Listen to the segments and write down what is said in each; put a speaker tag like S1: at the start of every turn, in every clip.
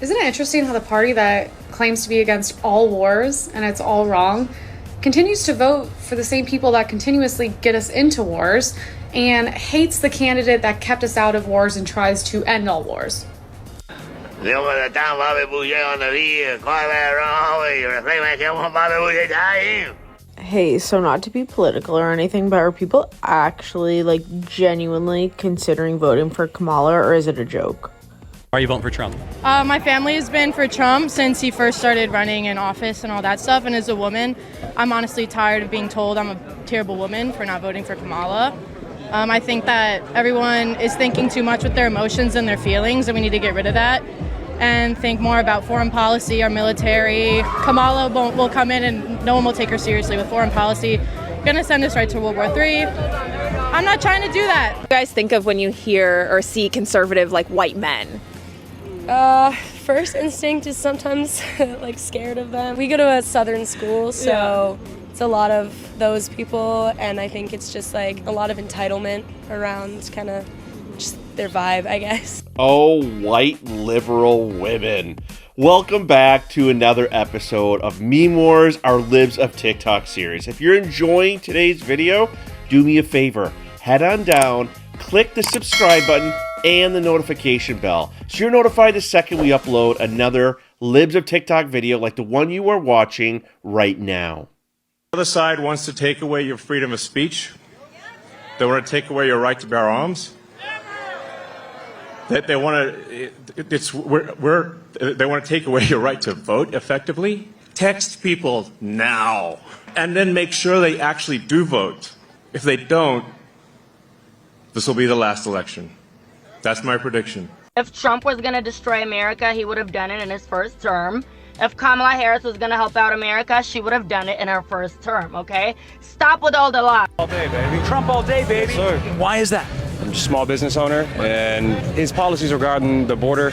S1: Isn't it interesting how the party that claims to be against all wars, and it's all wrong, continues to vote for the same people that continuously get us into wars, and hates the candidate that kept us out of wars and tries to end all wars?
S2: Hey, so not to be political or anything, but are people actually, like, genuinely considering voting for Kamala, or is it a joke?
S3: Why are you voting for Trump?
S4: My family has been for Trump since he first started running in office and all that stuff. And as a woman, I'm honestly tired of being told I'm a terrible woman for not voting for Kamala. I think that everyone is thinking too much with their emotions and their feelings, and we need to get rid of that and think more about foreign policy, our military. Kamala will come in and no one will take her seriously with foreign policy. Gonna send us right to World War III. I'm not trying to do that.
S5: What do you guys think of when you hear or see conservative, like, white men?
S6: First instinct is sometimes like scared of them. We go to a southern school, so it's a lot of those people, and I think it's just like a lot of entitlement around kind of just their vibe, I guess.
S7: Oh, white liberal women. Welcome back to another episode of Meme Wars, our Libs of TikTok series. If you're enjoying today's video, do me a favor. Head on down, click the subscribe button and the notification bell, so you're notified the second we upload another Libs of TikTok video like the one you are watching right now.
S8: The other side wants to take away your freedom of speech. They want to take away your right to bear arms. They want to take away your right to vote effectively. Text people now, and then make sure they actually do vote. If they don't, this will be the last election. That's my prediction.
S9: If Trump was going to destroy America, he would have done it in his first term. If Kamala Harris was going to help out America, she would have done it in her first term, okay? Stop with all the lies.
S10: All day, baby. Trump all day, baby. Sir. Why is that? I'm a small business owner, and his policies regarding the border,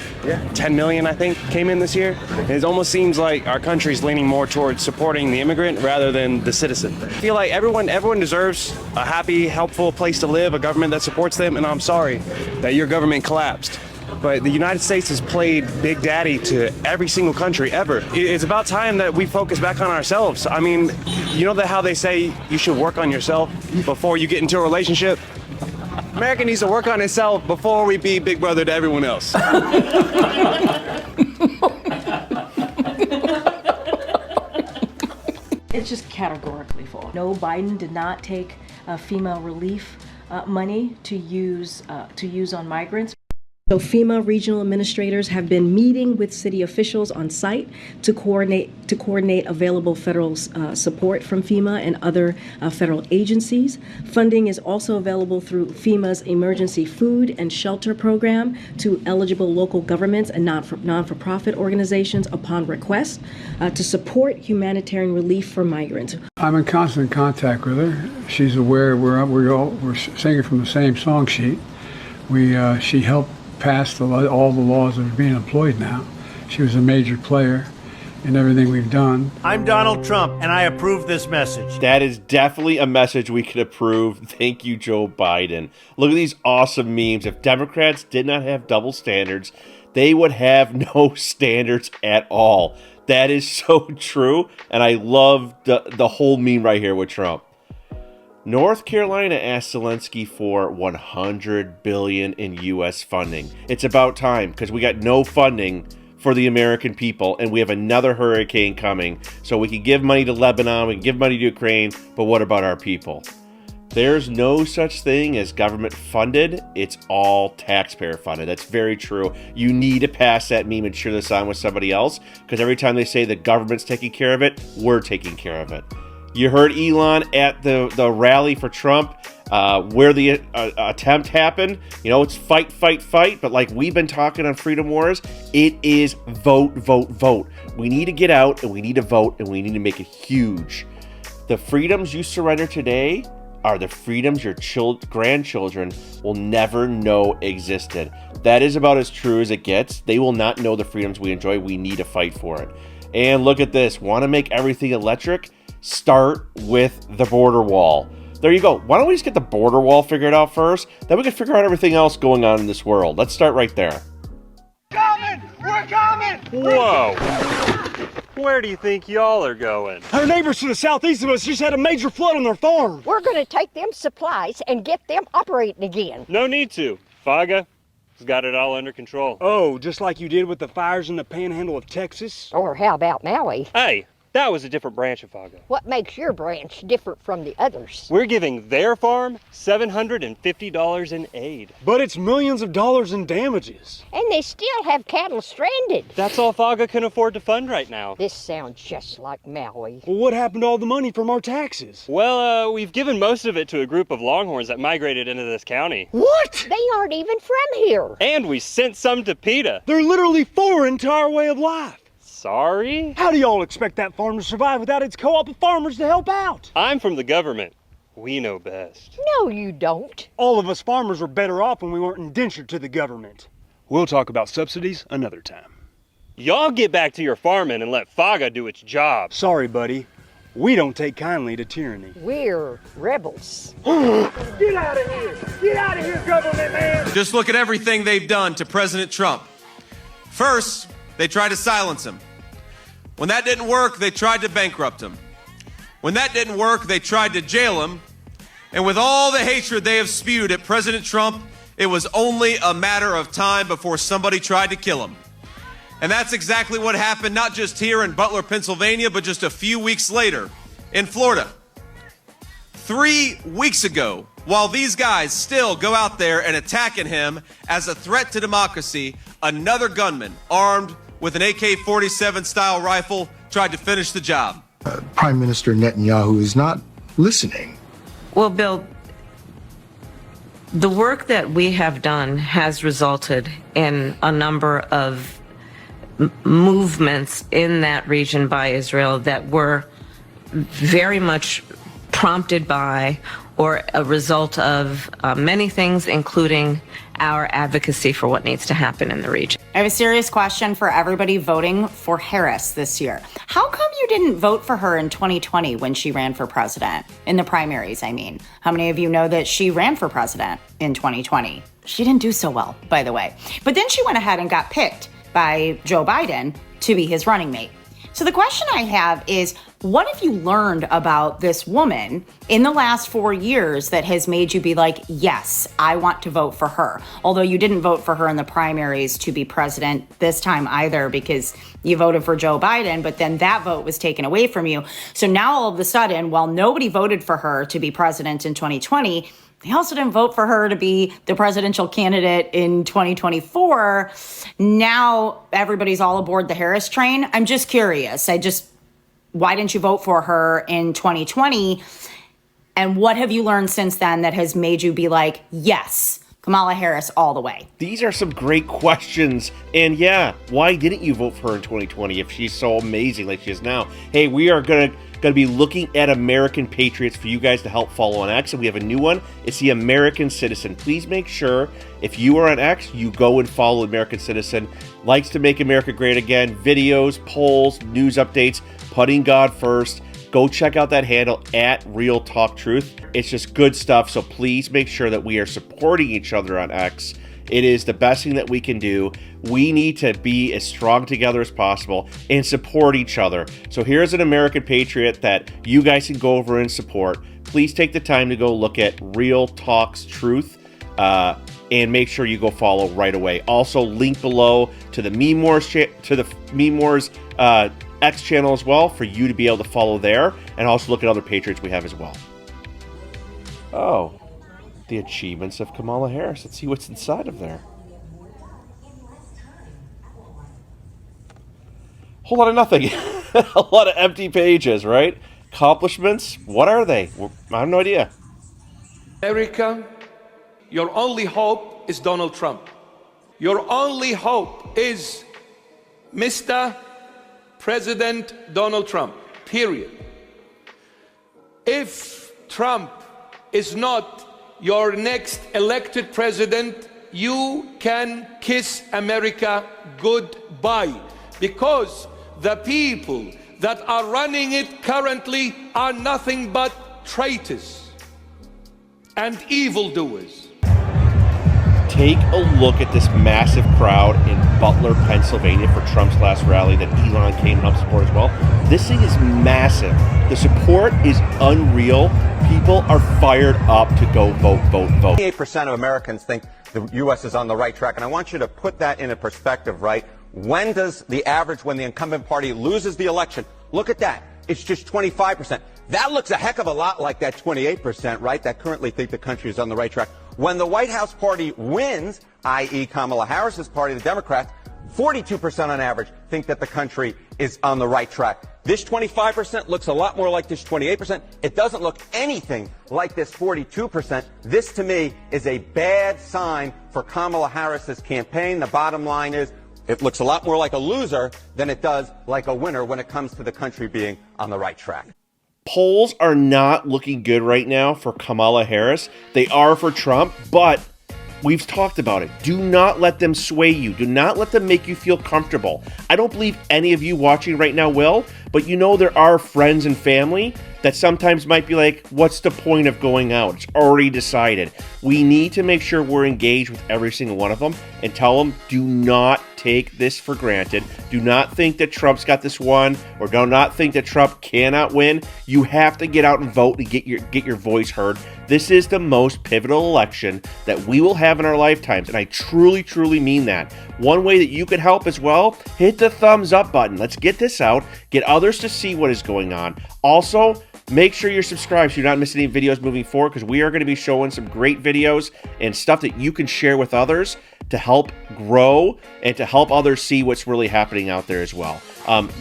S10: 10 million, I think, came in this year. And it almost seems like our country's leaning more towards supporting the immigrant rather than the citizen. I feel like everyone deserves a happy, helpful place to live, a government that supports them, and I'm sorry that your government collapsed. But the United States has played Big Daddy to every single country ever. It's about time that we focus back on ourselves. I mean, you know how they say you should work on yourself before you get into a relationship? America needs to work on itself before we be big brother to everyone else.
S11: It's just categorically false. No, Biden did not take FEMA relief money to use on migrants. So FEMA regional administrators have been meeting with city officials on site to coordinate available federal support from FEMA and other federal agencies. Funding is also available through FEMA's emergency food and shelter program to eligible local governments and non-for-profit organizations upon request to support humanitarian relief for migrants.
S12: I'm in constant contact with her. She's aware we're singing from the same song sheet. She helped passed all the laws that are being employed now. She was a major player in everything we've done.
S13: I'm Donald Trump, and I approve this message.
S7: That is definitely a message we could approve. Thank you, Joe Biden. Look at these awesome memes. If Democrats did not have double standards, they would have no standards at all. That is so true, and I love the whole meme right here with Trump. North Carolina asked Zelensky for $100 billion in U.S. funding. It's about time, because we got no funding for the American people, and we have another hurricane coming. So we can give money to Lebanon, we can give money to Ukraine, but what about our people? There's no such thing as government funded. It's all taxpayer funded. That's very true. You need to pass that meme and share this on with somebody else, because every time they say the government's taking care of it, we're taking care of it. You heard Elon at the rally for Trump, where the attempt happened. You know, it's fight, fight, fight. But like we've been talking on Freedom Wars, it is vote, vote, vote. We need to get out and we need to vote and we need to make it huge. The freedoms you surrender today are the freedoms your grandchildren will never know existed. That is about as true as it gets. They will not know the freedoms we enjoy. We need to fight for it. And look at this. Want to make everything electric? Start with the border wall. there you go. Why don't we just get the border wall figured out first? Then we can figure out everything else going on in this world. Let's start right there.
S3: Coming! We're coming!
S10: Whoa! Where do you think y'all are going?
S3: Our neighbors to the southeast of us just had a major flood on their farm.
S14: We're going to take them supplies and get them operating again.
S10: No need to. FAGA has got it all under control.
S3: Oh, just like you did with the fires in the panhandle of Texas?
S14: Or how about Maui?
S10: Hey, that was a different branch of FAGA.
S14: What makes your branch different from the others?
S10: We're giving their farm $750 in aid.
S3: But it's millions of dollars in damages.
S14: And they still have cattle stranded.
S10: That's all FAGA can afford to fund right now.
S14: This sounds just like Maui.
S3: Well, what happened to all the money from our taxes?
S10: Well, we've given most of it to a group of Longhorns that migrated into this county.
S3: What?
S14: They aren't even from here.
S10: And we sent some to PETA.
S3: They're literally foreign to our way of life.
S10: Sorry?
S3: How do y'all expect that farm to survive without its co-op of farmers to help out?
S10: I'm from the government. We know best.
S14: No, you don't.
S3: All of us farmers were better off when we weren't indentured to the government. We'll talk about subsidies another time.
S10: Y'all get back to your farming and let FAGA do its job.
S3: Sorry, buddy. We don't take kindly to tyranny.
S14: We're rebels.
S3: Get out of here! Get out of here, government man!
S15: Just look at everything they've done to President Trump. First, they tried to silence him. When that didn't work, they tried to bankrupt him. When that didn't work, they tried to jail him. And with all the hatred they have spewed at President Trump, it was only a matter of time before somebody tried to kill him. And that's exactly what happened, not just here in Butler, Pennsylvania, but just a few weeks later in Florida. 3 weeks ago, while these guys still go out there and attacking him as a threat to democracy, another gunman armed with an AK-47 style rifle tried to finish the job.
S16: Prime Minister Netanyahu is not listening.
S17: Well, Bill, the work that we have done has resulted in a number of movements in that region by Israel that were very much prompted by or a result of many things, including our advocacy for what needs to happen in the region.
S18: I have a serious question for everybody voting for Harris this year. How come you didn't vote for her in 2020 when she ran for president? In the primaries, I mean. How many of you know that she ran for president in 2020? She didn't do so well, by the way. But then she went ahead and got picked by Joe Biden to be his running mate. So the question I have is, what have you learned about this woman in the last 4 years that has made you be like, yes, I want to vote for her? Although you didn't vote for her in the primaries to be president this time either, because you voted for Joe Biden, but then that vote was taken away from you. So now all of a sudden, while nobody voted for her to be president in 2020, they also didn't vote for her to be the presidential candidate in 2024. Now everybody's all aboard the Harris train. I'm just curious. Why didn't you vote for her in 2020? And what have you learned since then that has made you be like, yes, Kamala Harris all the way?
S7: These are some great questions. And yeah, why didn't you vote for her in 2020 if she's so amazing like she is now? Hey, we are going to be looking at American Patriots for you guys to help follow on X, and we have a new one. It's the American Citizen. Please make sure if you are on X, you go and follow American Citizen. Likes to make America great again. Videos, polls, news updates, putting God first. Go check out that handle at Real Talk Truth. It's just good stuff, so please make sure that we are supporting each other on X. It is the best thing that we can do. We need to be as strong together as possible and support each other. So here's an American Patriot that you guys can go over and support. Please take the time to go look at Real Talks Truth and make sure you go follow right away. Also, link below to the Meme Wars X channel as well for you to be able to follow there, and also look at other Patriots we have as well. Oh. The achievements of Kamala Harris. Let's see what's inside of there. Whole lot of nothing. A lot of empty pages, right? Accomplishments? What are they? I have no idea.
S19: America, your only hope is Donald Trump. Your only hope is Mr. President Donald Trump, period. If Trump is not your next elected president, you can kiss America goodbye, because the people that are running it currently are nothing but traitors. and evildoers.
S7: Take a look at this massive crowd in Butler, Pennsylvania for Trump's last rally that Elon came and helped support as well. This thing is massive. The support is unreal. People are fired up to go vote, vote, vote.
S20: 28% of Americans think the U.S. is on the right track, and I want you to put that in a perspective, right? When does the average, when the incumbent party loses the election, look at that. It's just 25%. That looks a heck of a lot like that 28%, right, that currently think the country is on the right track. When the White House party wins, i.e. Kamala Harris's party, the Democrats, 42% on average think that the country is on the right track. This 25% looks a lot more like this 28%. It doesn't look anything like this 42%. This, to me, is a bad sign for Kamala Harris's campaign. The bottom line is it looks a lot more like a loser than it does like a winner when it comes to the country being on the right track.
S7: Polls are not looking good right now for Kamala Harris. They are for Trump, but we've talked about it. Do not let them sway you. Do not let them make you feel comfortable. I don't believe any of you watching right now will, but you know there are friends and family that sometimes might be like, what's the point of going out? It's already decided. We need to make sure we're engaged with every single one of them and tell them, do not take this for granted. Do not think that Trump's got this won, or do not think that Trump cannot win. You have to get out and vote and get your voice heard. This is the most pivotal election that we will have in our lifetimes, and I truly, truly mean that. One way that you can help as well, hit the thumbs up button. Let's get this out, get others to see what is going on. Also, make sure you're subscribed so you're not missing any videos moving forward, because we are going to be showing some great videos and stuff that you can share with others to help grow and to help others see what's really happening out there as well.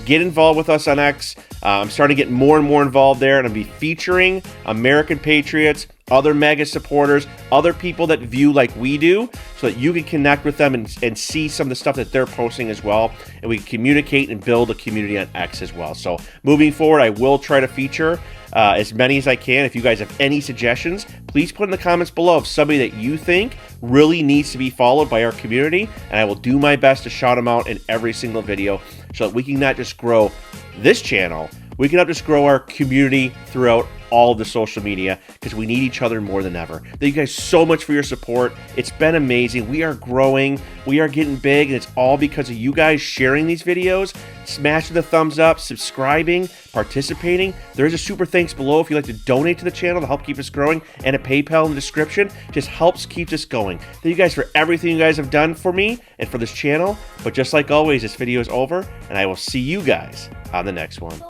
S7: Get involved with us on X. I'm starting to get more and more involved there, and I'll be featuring American patriots, other MAGA supporters, other people that view like we do, so that you can connect with them and see some of the stuff that they're posting as well, and we can communicate and build a community on X as well. So moving forward, I will try to feature as many as I can. If you guys have any suggestions, please put in the comments below of somebody that you think really needs to be followed by our community, and I will do my best to shout them out in every single video so that we can not just grow this channel, we can not just grow our community throughout all of the social media, because we need each other more than ever. Thank you guys so much for your support. It's been amazing. We are growing. We are getting big, and it's all because of you guys sharing these videos, smashing the thumbs up, subscribing, participating. There's a super thanks below if you'd like to donate to the channel to help keep us growing, and a PayPal in the description. Just helps keep us going. Thank you guys for everything you guys have done for me and for this channel. But just like always, this video is over, and I will see you guys on the next one.